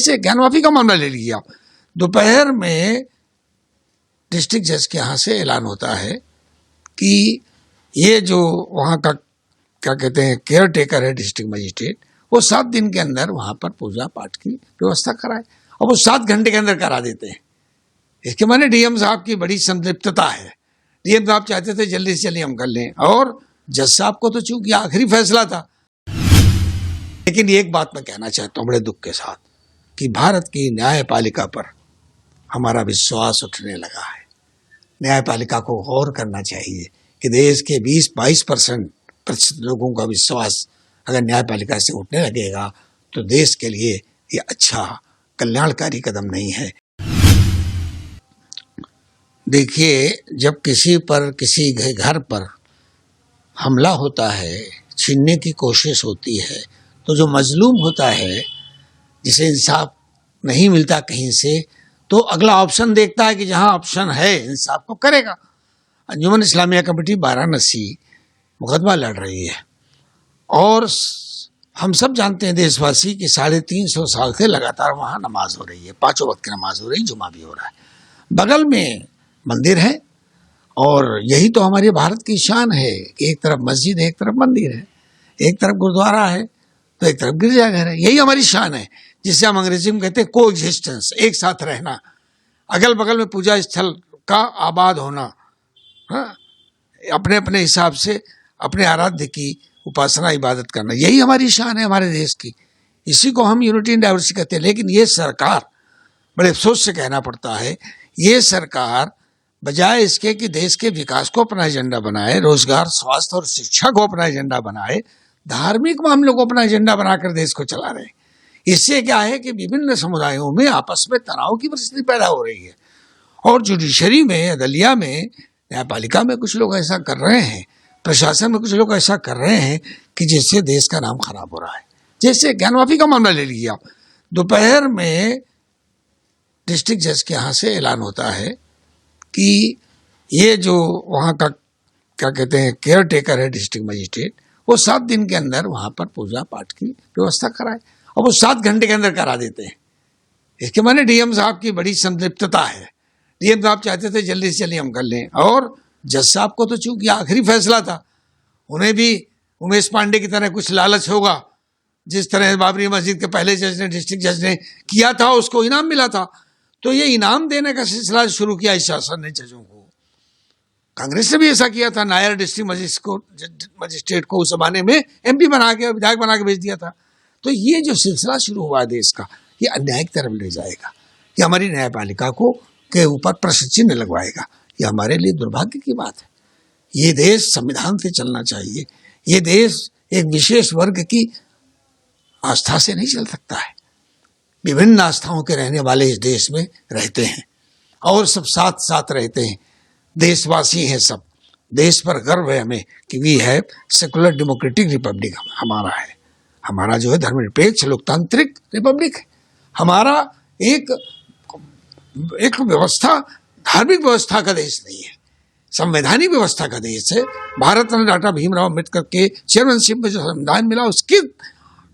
से ज्ञान का मामला ले लीजिए आप। दोपहर में डिस्ट्रिक्ट जज के यहाँ से ऐलान होता है कि ये जो वहाँ का क्या कहते हैं केयर टेकर है डिस्ट्रिक्ट मजिस्ट्रेट, वो 7 दिन के अंदर वहाँ पर पूजा पाठ की व्यवस्था कराए, और वो 7 घंटे के अंदर करा देते हैं। इसके माने डीएम साहब की बड़ी संतृप्तता है। डीएम साहब चाहते थे जल्दी से जल्दी हम कर लें, और जज साहब को तो चूंकि आखिरी फैसला था। लेकिन एक बात मैं कहना चाहता हूँ बड़े दुख के साथ कि भारत की न्यायपालिका पर हमारा विश्वास उठने लगा है। न्यायपालिका को गौर करना चाहिए कि देश के 20-22% लोगों का विश्वास अगर न्यायपालिका से उठने लगेगा तो देश के लिए ये अच्छा कल्याणकारी कदम नहीं है। देखिए, जब किसी पर किसी घर पर हमला होता है, छीनने की कोशिश होती है, तो जो मजलूम होता है, जिसे इंसाफ नहीं मिलता कहीं से, तो अगला ऑप्शन देखता है कि जहां ऑप्शन है इंसाफ को करेगा। अंजुमन इस्लामिया कमेटी वाराणसी मुकदमा लड़ रही है, और हम सब जानते हैं देशवासी कि 350 साल से लगातार वहां नमाज हो रही है, 5 वक्त की नमाज हो रही, जुमा भी हो रहा है। बगल में मंदिर है, और यही तो हमारे भारत की शान है कि एक तरफ मस्जिद है, एक तरफ मंदिर है, एक तरफ गुरुद्वारा है तो एक तरफ गिरजाघर है। यही हमारी शान है, जिसे हम अंग्रेजी में कहते हैं को एग्जिस्टेंस, एक साथ रहना, अगल बगल में पूजा स्थल का आबाद होना, हाँ, अपने अपने हिसाब से अपने आराध्य की उपासना इबादत करना, यही हमारी शान है हमारे देश की। इसी को हम यूनिटी इन डाइवर्सिटी कहते हैं। लेकिन ये सरकार, बड़े अफसोस से कहना पड़ता है, ये सरकार बजाय इसके कि देश के विकास को अपना एजेंडा बनाए, रोजगार, स्वास्थ्य और शिक्षा को अपना एजेंडा बनाए, धार्मिक मामलों को अपना एजेंडा बनाकर देश को चला रहे हैं। इससे क्या है कि विभिन्न समुदायों में आपस में तनाव की परिस्थिति पैदा हो रही है, और जुडिशरी में, अदलिया में, न्यायपालिका में कुछ लोग ऐसा कर रहे हैं, प्रशासन में कुछ लोग ऐसा कर रहे हैं कि जिससे देश का नाम खराब हो रहा है। जैसे ज्ञान का मामला ले लीजिए आप। दोपहर में डिस्ट्रिक्ट जज के यहाँ से ऐलान होता है कि ये जो वहाँ का क्या कहते हैं केयर टेकर है डिस्ट्रिक्ट मजिस्ट्रेट, वो 7 दिन के अंदर वहाँ पर पूजा पाठ की व्यवस्था कराए, और वो 7 घंटे के अंदर करा देते हैं। इसके माने डीएम साहब की बड़ी संतृप्तता है। डीएम साहब चाहते थे जल्दी से जल्दी हम कर लें, और जज साहब को तो चूंकि आखिरी फैसला था, उन्हें भी उमेश पांडे की तरह कुछ लालच होगा। जिस तरह बाबरी मस्जिद के पहले जज ने, डिस्ट्रिक्ट जज ने किया था, उसको इनाम मिला था, तो ये इनाम देने का सिलसिला शुरू किया इस शासन ने जजों को। कांग्रेस ने भी ऐसा किया था, नायर डिस्ट्रिक्ट मजिस्ट्रेट को उस जमाने में एमपी बना के, विधायक बना के भेज दिया था। तो ये जो सिलसिला शुरू हुआ देश का, ये अन्याय की तरफ ले जाएगा, ये हमारी न्यायपालिका को के ऊपर प्रश्न चिन्ह लगवाएगा। ये हमारे लिए दुर्भाग्य की बात है। ये देश संविधान से चलना चाहिए। ये देश एक विशेष वर्ग की आस्था से नहीं चल सकता है। विभिन्न आस्थाओं के रहने वाले इस देश में रहते हैं, और सब साथ साथ रहते हैं, देशवासी हैं सब। देश पर गर्व है हमें कि वी है सेकुलर डेमोक्रेटिक रिपब्लिक हमारा है। हमारा जो है धर्मनिरपेक्ष लोकतांत्रिक रिपब्लिक है। हमारा एक व्यवस्था, धार्मिक व्यवस्था का देश नहीं है, संवैधानिक व्यवस्था का देश है। भारत रत्न डॉक्टर भीमराव अम्बेडकर के चेयरमैनशिप में जो संविधान मिला, उसके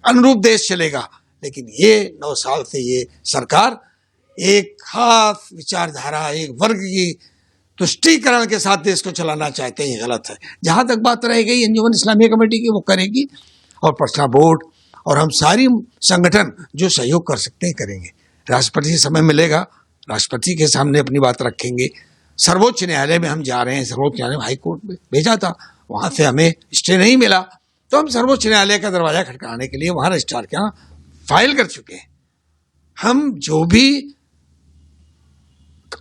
अनुरूप देश चलेगा। लेकिन ये 9 साल से ये सरकार एक खास विचारधारा, एक वर्ग की तुष्टीकरण के साथ देश को चलाना चाहते हैं। ये गलत है। जहां तक बात रह गई अंजुमन इस्लामिया कमेटी की, वो करेगी, और पटना बोर्ड और हम सारी संगठन जो सहयोग कर सकते हैं करेंगे। राष्ट्रपति से समय मिलेगा, राष्ट्रपति के सामने अपनी बात रखेंगे। सर्वोच्च न्यायालय में हम जा रहे हैं, सर्वोच्च न्यायालय हाई कोर्ट में भेजा था, वहां से हमें स्टे नहीं मिला, तो हम सर्वोच्च न्यायालय का दरवाजा खटखटाने के लिए वहां रजिस्ट्रार के यहाँ फाइल कर चुके हैं। हम जो भी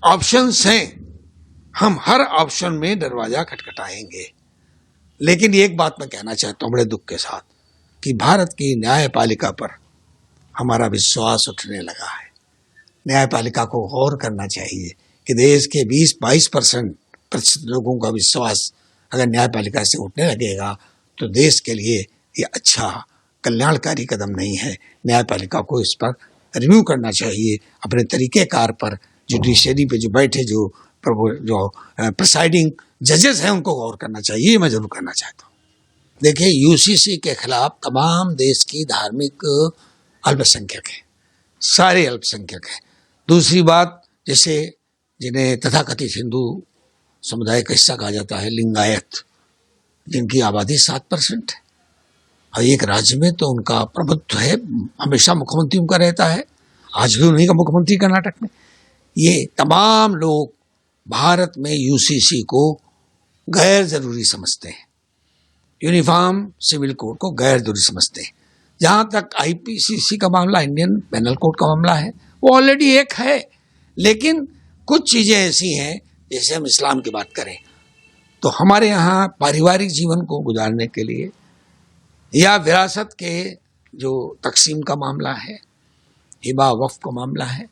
ऑप्शंस हैं, हम हर ऑप्शन में दरवाजा खटखटाएंगे। लेकिन एक बात मैं कहना चाहता हूं बड़े दुख के साथ कि भारत की न्यायपालिका पर हमारा विश्वास उठने लगा है। न्यायपालिका को गौर करना चाहिए कि देश के 20-22% लोगों का विश्वास अगर न्यायपालिका से उठने लगेगा तो देश के लिए ये अच्छा कल्याणकारी कदम नहीं है। न्यायपालिका को इस पर रिव्यू करना चाहिए, अपने तरीक़ेकार पर। जुडिशरी पे जो बैठे जो प्रिसाइडिंग जजेस हैं, उनको गौर करना चाहिए। मैं जरूर करना चाहता हूँ। देखिए, यूसीसी के खिलाफ तमाम देश की धार्मिक अल्पसंख्यक हैं, सारे अल्पसंख्यक हैं। दूसरी बात, जैसे जिन्हें तथाकथित हिंदू समुदाय का हिस्सा कहा जाता है, लिंगायत, जिनकी आबादी 7% है, और एक राज्य में तो उनका प्रभुत्व है, हमेशा मुख्यमंत्री उनका रहता है, आज भी उन्हीं का मुख्यमंत्री कर्नाटक में। ये तमाम लोग भारत में यूसीसी को गैर जरूरी समझते हैं, यूनिफॉर्म सिविल कोड को गैर जरूरी समझते हैं। जहाँ तक आईपीसीसी का मामला, इंडियन पेनल कोड का मामला है, वो ऑलरेडी एक है, लेकिन कुछ चीज़ें ऐसी हैं, जैसे हम इस्लाम की बात करें तो हमारे यहाँ पारिवारिक जीवन को गुजारने के लिए, या विरासत के जो तकसीम का मामला है, हिबा वक्फ का मामला है,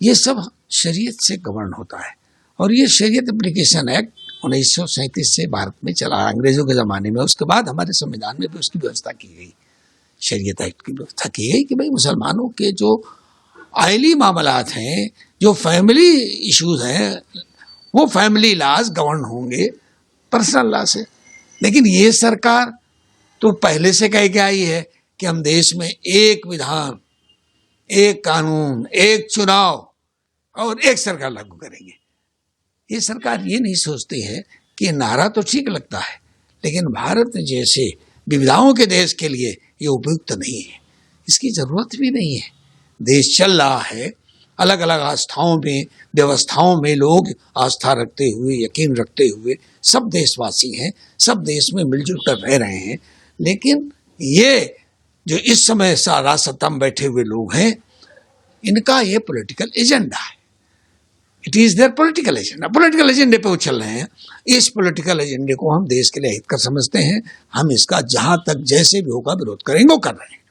ये सब शरीयत से गवर्न होता है। और ये शरीयत एप्लीकेशन एक्ट 1937 से भारत में चला, अंग्रेजों के ज़माने में। उसके बाद हमारे संविधान में भी उसकी व्यवस्था की गई, शरीयत एक्ट की व्यवस्था की गई कि भाई मुसलमानों के जो आइली मामलात हैं, जो फैमिली इश्यूज हैं, वो फैमिली लाज गवर्न होंगे पर्सनल लॉ से। लेकिन ये सरकार तो पहले से कह के आई है कि हम देश में एक विधान, एक कानून, एक चुनाव और एक सरकार लागू करेंगे। ये सरकार ये नहीं सोचती है कि नारा तो ठीक लगता है, लेकिन भारत जैसे विविधताओं के देश के लिए ये उपयुक्त नहीं है, इसकी ज़रूरत भी नहीं है। देश चल रहा है, अलग अलग आस्थाओं में, व्यवस्थाओं में लोग आस्था रखते हुए, यकीन रखते हुए, सब देशवासी हैं, सब देश में मिलजुल कर रह रहे हैं। लेकिन ये जो इस समय सारा सत्ता में बैठे हुए लोग हैं, इनका ये पॉलिटिकल एजेंडा है। It is there political agenda, political एजेंडे पे वो चल रहे हैं। इस पॉलिटिकल एजेंडे को हम देश के लिए हित कर समझते हैं। हम इसका जहाँ तक जैसे भी होगा विरोध करेंगे, वो कर रहे हैं।